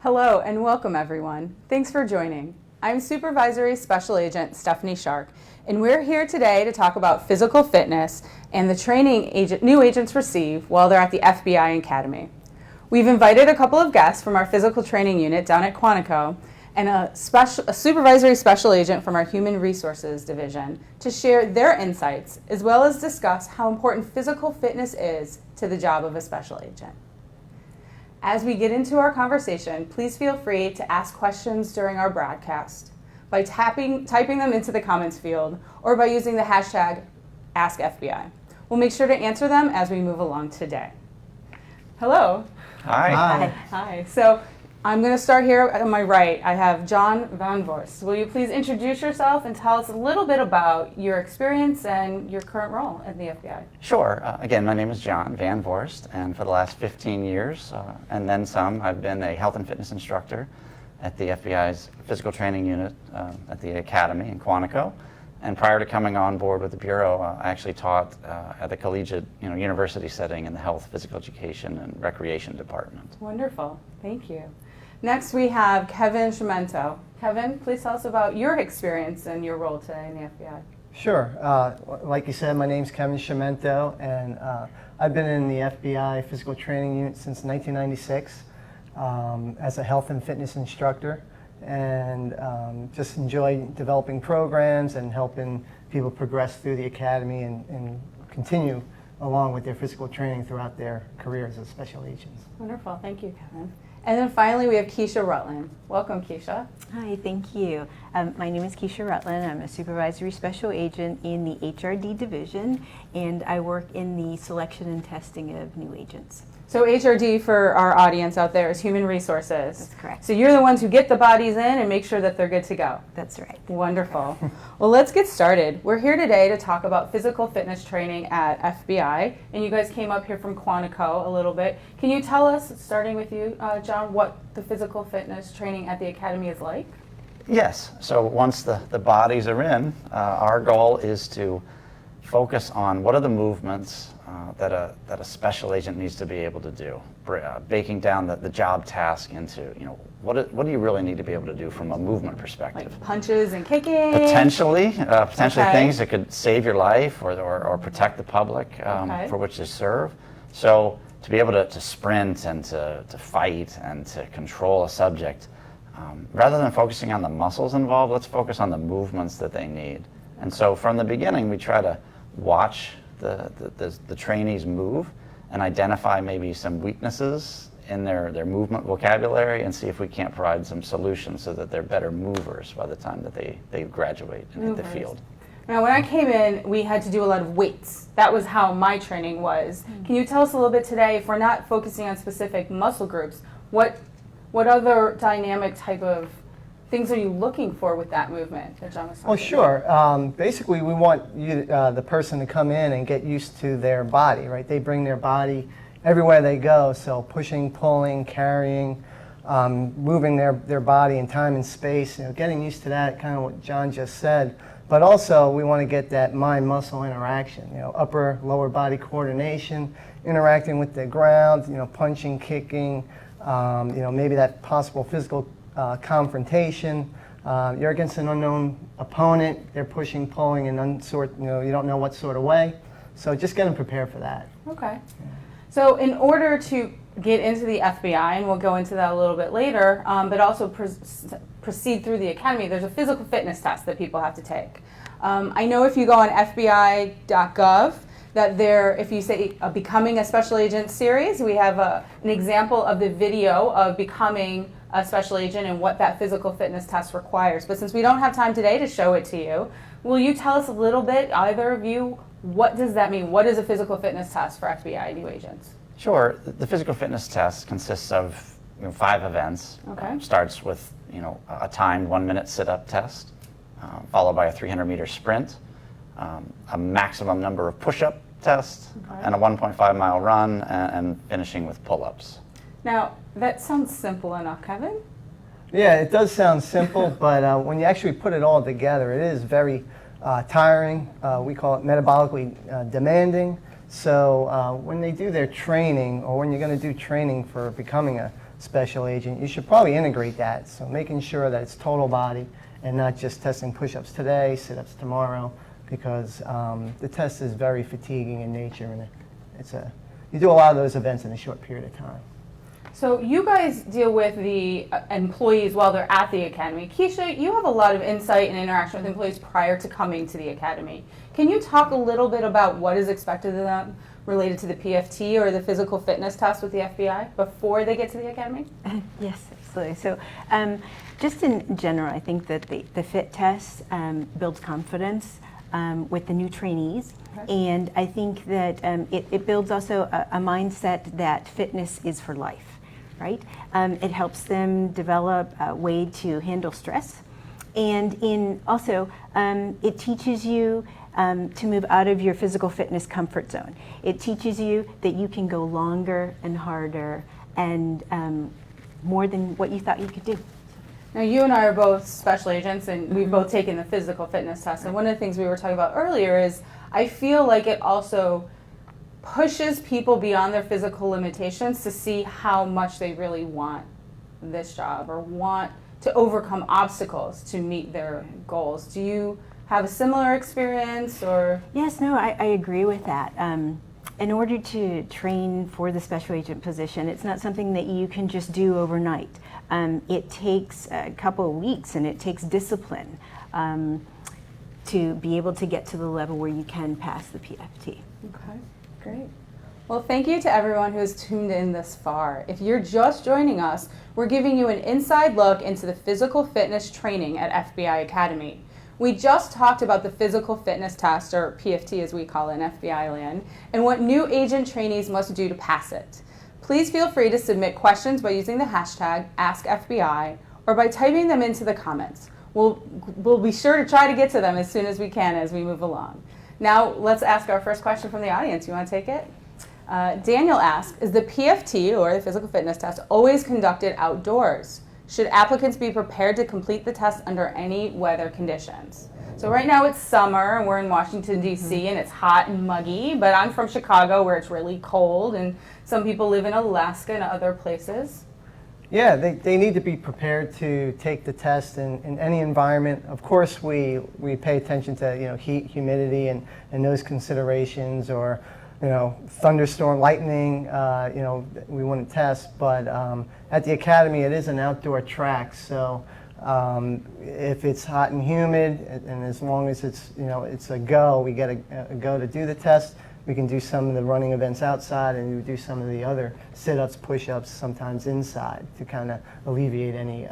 Hello and welcome everyone. Thanks for joining. I'm Supervisory Special Agent Stephanie Shark, and we're here today to talk about physical fitness and the training new agents receive while they're at the FBI Academy. We've invited a couple of guests from our physical training unit down at Quantico and a supervisory special agent from our Human Resources Division to share their insights as well as discuss how important physical fitness is to the job of a special agent. As we get into our conversation, please feel free to ask questions during our broadcast by typing them into the comments field or by using the hashtag AskFBI. We'll make sure to answer them as we move along today. Hello. Hi. Hi. Hi. So I'm going to start here on my right. I have John Van Vorst. Will you please introduce yourself and tell us a little bit about your experience and your current role at the FBI? Sure. Again, my name is John Van Vorst, and for the last 15 years, and then some, I've been a health and fitness instructor at the FBI's physical training unit at the Academy in Quantico. And prior to coming on board with the Bureau, I actually taught at the collegiate, university setting in the health, physical education, and recreation department. Wonderful. Thank you. Next, we have Kevin Schimento. Kevin, please tell us about your experience and your role today in the FBI. Sure. Like you said, my name's Kevin Schimento, and I've been in the FBI Physical Training Unit since 1996 as a health and fitness instructor, and just enjoy developing programs and helping people progress through the academy and continue along with their physical training throughout their careers as special agents. Wonderful. Thank you, Kevin. And then finally, we have Keisha Rutland. Welcome, Keisha. Hi, thank you. My name is Keisha Rutland. I'm a supervisory special agent in the HRD division, and I work in the selection and testing of new agents. So HRD, for our audience out there, is Human Resources. That's correct. So you're the ones who get the bodies in and make sure that they're good to go. That's right. Wonderful. Well, let's get started. We're here today to talk about physical fitness training at FBI, and you guys came up here from Quantico a little bit. Can you tell us, starting with you, John, what the physical fitness training at the Academy is like? Yes. So once the bodies are in, our goal is to focus on what are the movements that a special agent needs to be able to do, breaking down the job task into, what do you really need to be able to do from a movement perspective? Like punches and kicking? Potentially Okay. things that could save your life or protect the public for which they serve. So to be able to sprint and to fight and to control a subject, rather than focusing on the muscles involved, let's focus on the movements that they need. And so from the beginning, we try to watch the trainees move and identify maybe some weaknesses in their movement vocabulary and see if we can't provide some solutions so that they're better movers by the time that they graduate and hit the field. Now, when I came in, we had to do a lot of weights. That was how my training was. Can you tell us a little bit today, if we're not focusing on specific muscle groups, what other dynamic type of things are you looking for with that movement that John was talking Well, sure. Basically, we want you, the person to come in and get used to their body, right? They bring their body everywhere they go, so pushing, pulling, carrying, moving their body in time and space, getting used to that, kind of what John just said. But also, we want to get that mind-muscle interaction, upper, lower body coordination, interacting with the ground, punching, kicking, maybe that possible physical confrontation. You're against an unknown opponent. They're pushing, pulling, and you don't know what sort of way. So just get them prepared for that. Okay. So in order to get into the FBI, and we'll go into that a little bit later, but also proceed through the academy, there's a physical fitness test that people have to take. I know if you go on FBI.gov, that if you say Becoming a Special Agent series, we have an example of the video of becoming a special agent and what that physical fitness test requires. But since we don't have time today to show it to you, will you tell us a little bit, either of you, what does that mean? What is a physical fitness test for FBI new agents? Sure. The physical fitness test consists of 5 events. Okay. Starts with a timed 1-minute sit-up test, followed by a 300-meter sprint, a maximum number of push-up tests, and a 1.5-mile run, and finishing with pull-ups. Now, that sounds simple enough, Kevin. Yeah, it does sound simple, but when you actually put it all together, it is very tiring. We call it metabolically demanding. So when they do their training, or when you're going to do training for becoming a special agent, you should probably integrate that. So making sure that it's total body and not just testing push-ups today, sit-ups tomorrow, because the test is very fatiguing in nature, and you do a lot of those events in a short period of time. So you guys deal with the employees while they're at the academy. Keisha, you have a lot of insight and interaction with employees prior to coming to the academy. Can you talk a little bit about what is expected of them related to the PFT or the physical fitness test with the FBI before they get to the academy? Yes, absolutely. So just in general, I think that the FIT test builds confidence with the new trainees. Okay. And I think that it builds also a mindset that fitness is for life. Right? It helps them develop a way to handle stress, and it teaches you to move out of your physical fitness comfort zone. It teaches you that you can go longer and harder and more than what you thought you could do. Now, you and I are both special agents, and we've both taken the physical fitness test. And one of the things we were talking about earlier is I feel like it also pushes people beyond their physical limitations to see how much they really want this job or want to overcome obstacles to meet their goals. Do you have a similar experience? Or Yes, no, I agree with that. In order to train for the special agent position, it's not something that you can just do overnight. It takes a couple of weeks, and it takes discipline to be able to get to the level where you can pass the PFT. Okay. Great. Well, thank you to everyone who has tuned in this far. If you're just joining us, we're giving you an inside look into the physical fitness training at FBI Academy. We just talked about the physical fitness test, or PFT as we call it in FBI land, and what new agent trainees must do to pass it. Please feel free to submit questions by using the hashtag AskFBI or by typing them into the comments. We'll be sure to try to get to them as soon as we can as we move along. Now, let's ask our first question from the audience. You want to take it? Daniel asks, is the PFT, or the physical fitness test, always conducted outdoors? Should applicants be prepared to complete the test under any weather conditions? So right now it's summer, and we're in Washington, D.C., and it's hot and muggy, but I'm from Chicago, where it's really cold, and some people live in Alaska and other places. Yeah, they need to be prepared to take the test in any environment. Of course, we pay attention to heat, humidity, and those considerations, or thunderstorm, lightning. We want to test. But at the academy, it is an outdoor track, so if it's hot and humid, and as long as it's a go, we get a go to do the test. We can do some of the running events outside, and we do some of the other sit-ups, push-ups, sometimes inside, to kind of alleviate any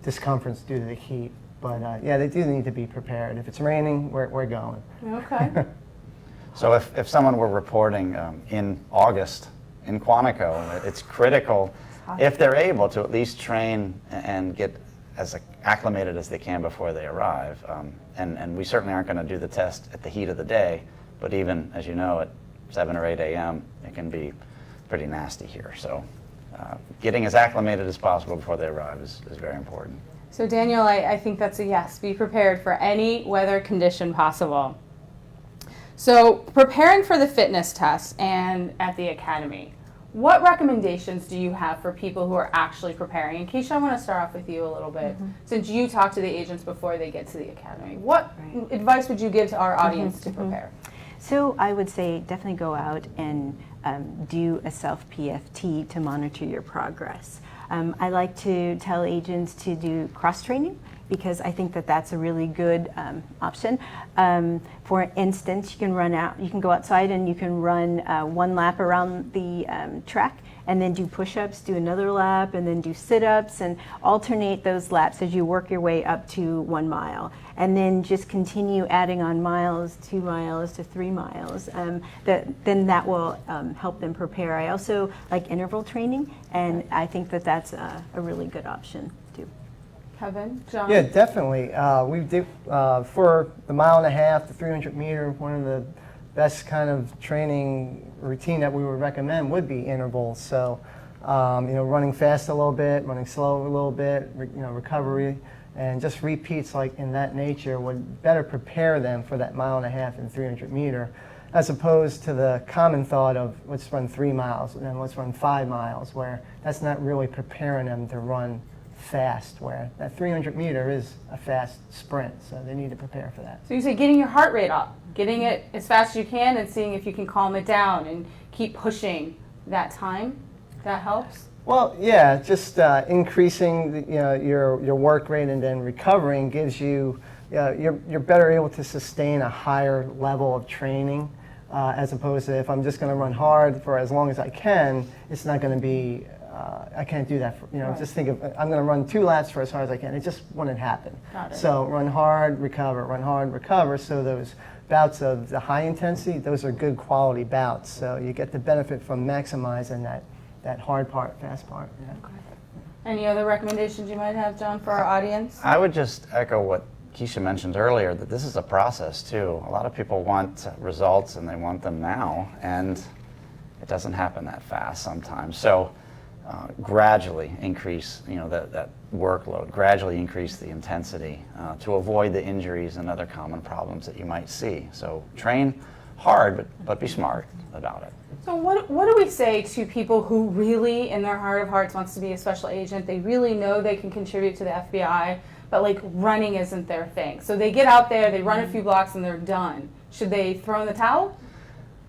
discomforts due to the heat. But yeah, they do need to be prepared. If it's raining, we're going. Okay. So if someone were reporting in August in Quantico, it's critical, if they're able, to at least train and get as acclimated as they can before they arrive. And we certainly aren't going to do the test at the heat of the day. But even, as you know, at 7 or 8 a.m., it can be pretty nasty here. So getting as acclimated as possible before they arrive is very important. So Daniel, I think that's a yes. Be prepared for any weather condition possible. So preparing for the fitness test and at the academy, what recommendations do you have for people who are actually preparing? And Keisha, I want to start off with you a little bit. Since you talk to the agents before they get to the academy, what advice would you give to our audience to prepare? So I would say definitely go out and do a self-PFT to monitor your progress. I like to tell agents to do cross-training, because I think that that's a really good option. For instance, you can go outside and you can run one lap around the track, and then do push-ups, do another lap, and then do sit-ups, and alternate those laps as you work your way up to 1 mile. And then just continue adding on miles, 2 miles to 3 miles. Then that will help them prepare. I also like interval training, and I think that that's a really good option too. Kevin, John? Yeah, definitely. We do for the 1.5 miles, the 300 meter, one of the best kind of training routine that we would recommend would be intervals. So, running fast a little bit, running slow a little bit, recovery, and just repeats like in that nature would better prepare them for that 1.5 miles and 300 meter. as opposed to the common thought of let's run 3 miles and then let's run 5 miles, where that's not really preparing them to run fast, where that 300 meter is a fast sprint, so they need to prepare for that. So you say getting your heart rate up, getting it as fast as you can and seeing if you can calm it down and keep pushing that time, that helps? Well, yeah, just increasing your work rate and then recovering gives you, you're better able to sustain a higher level of training as opposed to if I'm just going to run hard for as long as I can, it's not going to be, I can't do that. Right. Just think of, I'm going to run 2 laps for as hard as I can. It just wouldn't happen. Got it. So run hard, recover, run hard, recover. So those bouts of the high intensity, those are good quality bouts. So you get the benefit from maximizing that hard part, fast part. Yeah. Okay. Any other recommendations you might have, John, for our audience? I would just echo what Keisha mentioned earlier, that this is a process too. A lot of people want results and they want them now, and it doesn't happen that fast sometimes. So gradually increase that workload, gradually increase the intensity to avoid the injuries and other common problems that you might see. So train hard, but be smart about it. So what do we say to people who really, in their heart of hearts, wants to be a special agent? They really know they can contribute to the FBI, but like running isn't their thing. So they get out there, they run a few blocks, and they're done. Should they throw in the towel?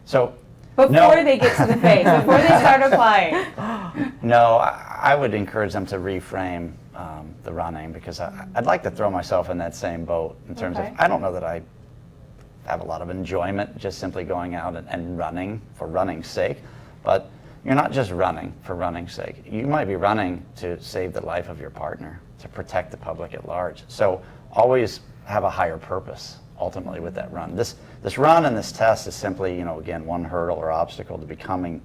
So before they get to the phase, before they start applying? No, I would encourage them to reframe the running, because I'd like to throw myself in that same boat in terms of, I don't know that I have a lot of enjoyment just simply going out and running for running's sake, but you're not just running for running's sake. You might be running to save the life of your partner, to protect the public at large. So always have a higher purpose ultimately with that run. This run and this test is simply, again, one hurdle or obstacle to becoming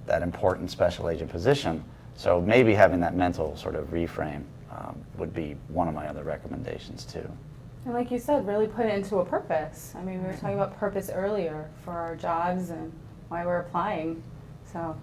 that important special agent position. So maybe having that mental sort of reframe would be one of my other recommendations too. And like you said, really put it into a purpose. I mean, we were talking about purpose earlier for our jobs and why we're applying. So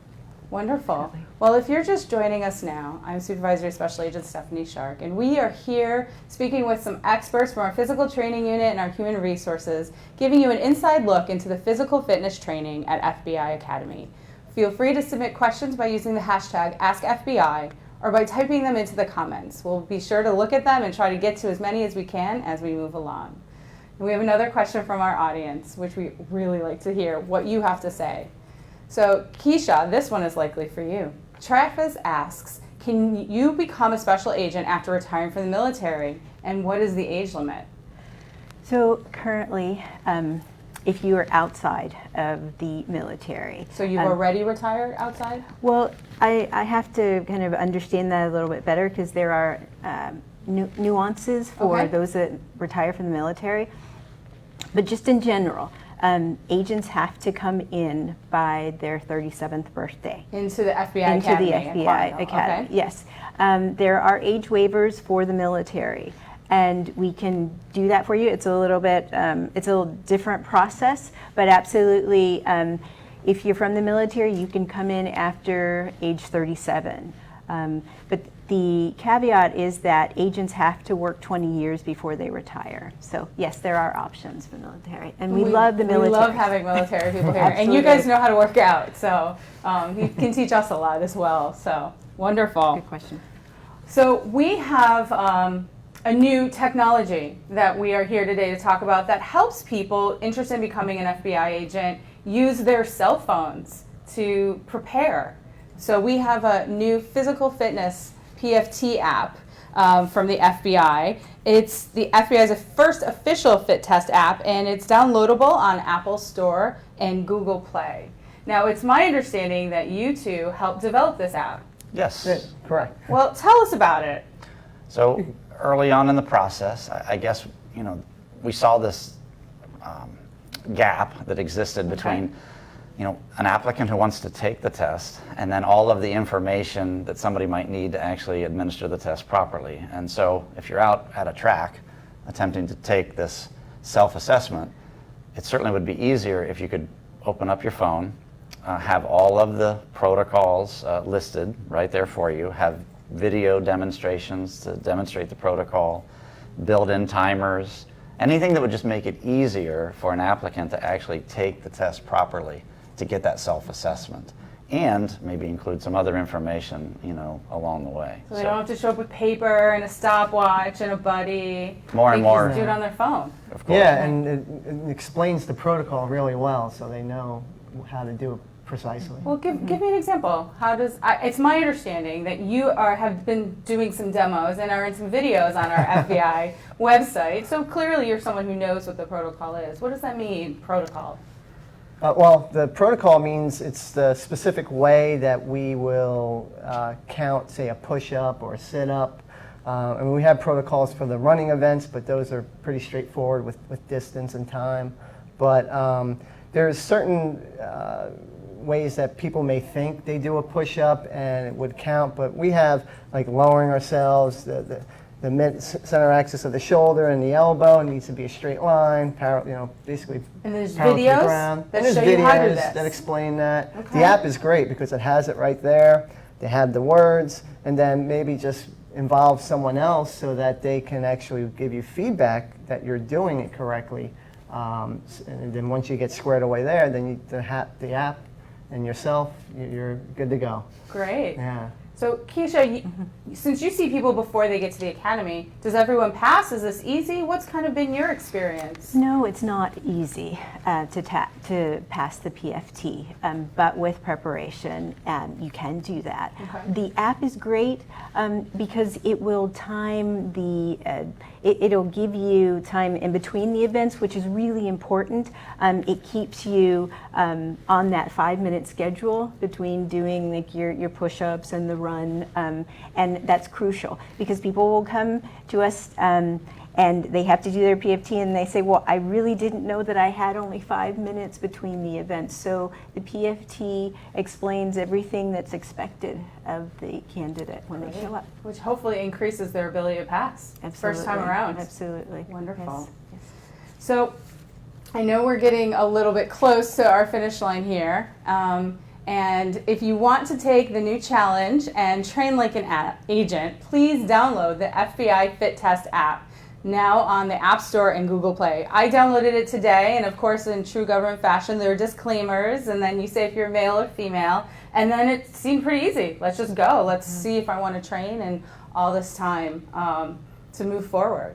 wonderful. Well, if you're just joining us now, I'm Supervisory Special Agent Stephanie Shark, and we are here speaking with some experts from our physical training unit and our human resources, giving you an inside look into the physical fitness training at FBI Academy. Feel free to submit questions by using the hashtag AskFBI or by typing them into the comments. We'll be sure to look at them and try to get to as many as we can as we move along. And we have another question from our audience, which we really like to hear what you have to say. So Keisha, this one is likely for you. Travis asks, can you become a special agent after retiring from the military, and what is the age limit? So currently, if you are outside of the military. So you've already retired outside? Well, I have to kind of understand that a little bit better, because there are nuances for those that retire from the military. But just in general, agents have to come in by their 37th birthday. Into the FBI Academy? Into the FBI Academy, yes. There are age waivers for the military, and we can do that for you. It's a little bit, it's a little different process, but absolutely, if you're from the military, you can come in after age 37. But the caveat is that agents have to work 20 years before they retire. So yes, there are options for military, and we love the military. We love having military people here, and you guys know how to work out, so you can teach us a lot as well. So wonderful. Good question. So we have a new technology that we are here today to talk about that helps people interested in becoming an FBI agent use their cell phones to prepare. So we have a new physical fitness PFT app from the FBI. It's the FBI's first official fit test app, and it's downloadable on Apple Store and Google Play. Now, it's my understanding that you two helped develop this app. Yes. Correct. Well, tell us about it. So early on in the process, I guess, we saw this gap that existed between an applicant who wants to take the test and then all of the information that somebody might need to actually administer the test properly. And so if you're out at a track attempting to take this self-assessment, it certainly would be easier if you could open up your phone, have all of the protocols listed right there for you, have video demonstrations to demonstrate the protocol, build-in timers, anything that would just make it easier for an applicant to actually take the test properly to get that self-assessment, and maybe include some other information, along the way. So they don't have to show up with paper and a stopwatch and a buddy. More and more. They can just do it on their phone. Of course. Yeah, and it explains the protocol really well, so they know how to do it precisely. Well, give me an example. It's my understanding that you have been doing some demos and are in some videos on our FBI website. So clearly, you're someone who knows what the protocol is. What does that mean, protocol? Well, the protocol means it's the specific way that we will count, say, a push-up or a sit-up. And we have protocols for the running events, but those are pretty straightforward with distance and time. But there's certain ways that people may think they do a push-up and it would count, but we have like lowering ourselves, the center axis of the shoulder and the elbow needs to be a straight line, basically. And there's parallel to the videos ground. that And there's show you how to do videos this. that explain that. Okay. The app is great because it has it right there. They have the words, and then maybe just involve someone else so that they can actually give you feedback that you're doing it correctly. And then once you get squared away there, then the app and yourself, you're good to go. Great. Yeah. So Keisha, since you see people before they get to the academy, does everyone pass? Is this easy? What's kind of been your experience? No, it's not easy to pass the PFT, but with preparation, you can do that. Okay. The app is great because it will time it'll give you time in between the events, which is really important. It keeps you on that 5-minute schedule between doing like your push-ups and the run, and that's crucial because people will come to us and they have to do their PFT and they say, well, I really didn't know that I had only 5 minutes between the events. So the PFT explains everything that's expected of the candidate when they show up. Which hopefully increases their ability to pass Absolutely. first time around. Absolutely. Wonderful. Yes. So I know we're getting a little bit close to our finish line here. And if you want to take the new challenge and train like an agent, please download the FBI Fit Test app now on the App Store and Google Play. I downloaded it today, and of course in true government fashion there are disclaimers, and then you say if you're male or female, and then it seemed pretty easy. Let's just go. Let's see if I want to train and all this time to move forward.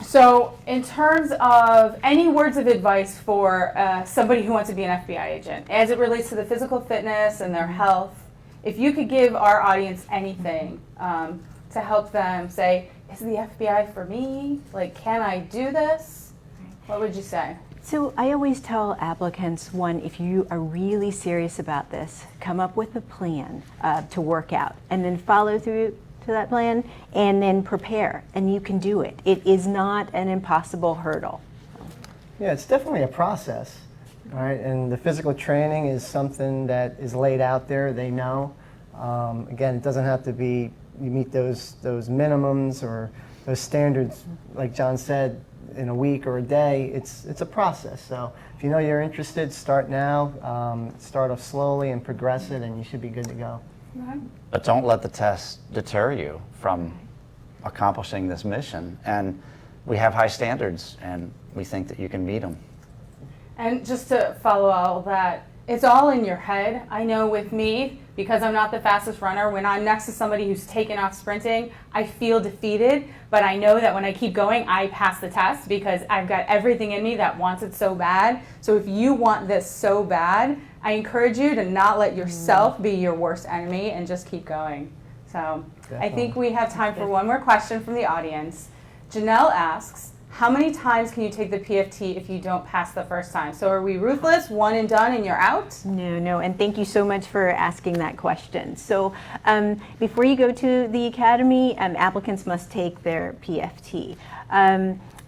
So in terms of any words of advice for somebody who wants to be an FBI agent, as it relates to the physical fitness and their health, if you could give our audience anything to help them say, is the FBI for me? Like, can I do this? What would you say? So I always tell applicants, one, if you are really serious about this, come up with a plan to work out and then follow through to that plan and then prepare, and you can do it. It is not an impossible hurdle. Yeah, it's definitely a process, right? And the physical training is something that is laid out there. They know. Again, it doesn't have to be you meet those minimums or those standards, like John said, in a week or a day. It's a process. So if you know you're interested, start now. Start off slowly and progress it, and you should be good to go. Okay. But don't let the test deter you from accomplishing this mission. And we have high standards, and we think that you can meet them. And just to follow all that, it's all in your head. I know with me, because I'm not the fastest runner, when I'm next to somebody who's taken off sprinting, I feel defeated, but I know that when I keep going, I pass the test because I've got everything in me that wants it so bad. So if you want this so bad, I encourage you to not let yourself be your worst enemy and just keep going. So I think we have time for one more question from the audience. Janelle asks, how many times can you take the PFT if you don't pass the first time? So are we ruthless, one and done and you're out? No, and thank you so much for asking that question. So before you go to the academy, applicants must take their PFT.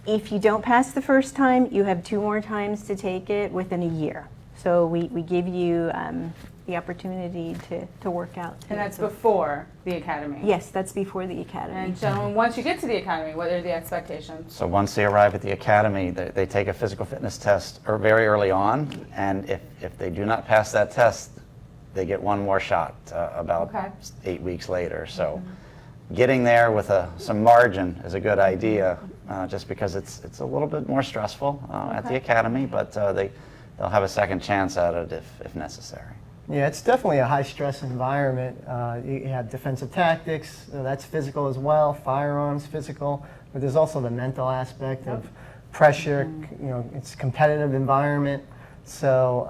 If you don't pass the first time, you have 2 more times to take it within a year. So we give you the opportunity to work out. And that's before the academy? Yes, that's before the academy. And gentlemen, once you get to the academy, what are the expectations? So once they arrive at the academy, they take a physical fitness test very early on, and if they do not pass that test, they get one more shot about 8 weeks later. So getting there with some margin is a good idea. just because it's a little bit more stressful at the academy, but they'll have a second chance at it if necessary. Yeah, it's definitely a high-stress environment. You have defensive tactics, that's physical as well, firearms, physical, but there's also the mental aspect of pressure. You know, it's a competitive environment. So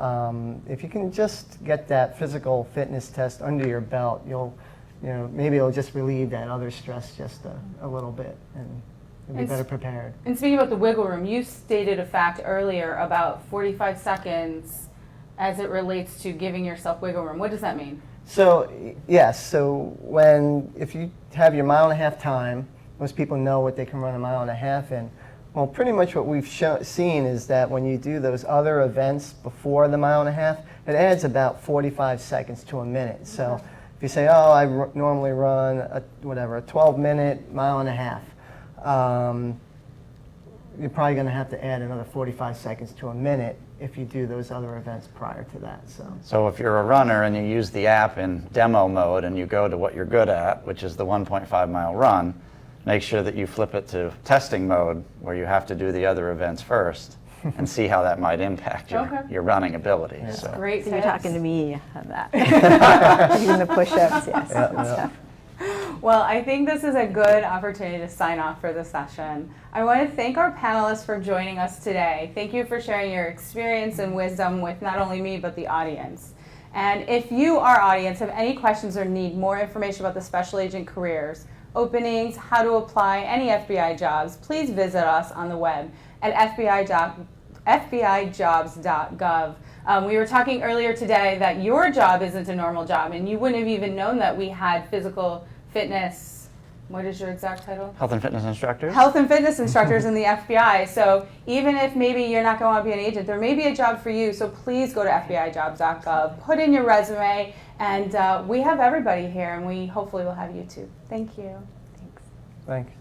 if you can just get that physical fitness test under your belt, maybe it'll just relieve that other stress just a little bit, and you'll be better prepared. And speaking about the wiggle room, you stated a fact earlier about 45 seconds as it relates to giving yourself wiggle room. What does that mean? So yes, so if you have your 1.5 mile time, most people know what they can run 1.5 miles in. Well, pretty much what we've seen is that when you do those other events before the 1.5 miles, it adds about 45 seconds to a minute. So if you say, oh, I normally run a 12-minute 1.5 miles, you're probably going to have to add another 45 seconds to a minute if you do those other events prior to that. So if you're a runner and you use the app in demo mode and you go to what you're good at, which is the 1.5 mile run, make sure that you flip it to testing mode where you have to do the other events first and see how that might impact your running ability. Yeah. So. Great. So you're talking to me on that. Doing the push-ups, yes, and stuff. Well, I think this is a good opportunity to sign off for the session. I want to thank our panelists for joining us today. Thank you for sharing your experience and wisdom with not only me, but the audience. And if you, our audience, have any questions or need more information about the special agent careers, openings, how to apply, any FBI jobs, please visit us on the web at fbijobs.gov. We were talking earlier today that your job isn't a normal job, and you wouldn't have even known that we had physical fitness, what is your exact title? Health and fitness instructors? Health and fitness instructors in the FBI. So even if maybe you're not going to want to be an agent, there may be a job for you. So please go to fbijobs.gov, put in your resume, and we have everybody here, and we hopefully will have you too. Thank you. Thanks. Thanks.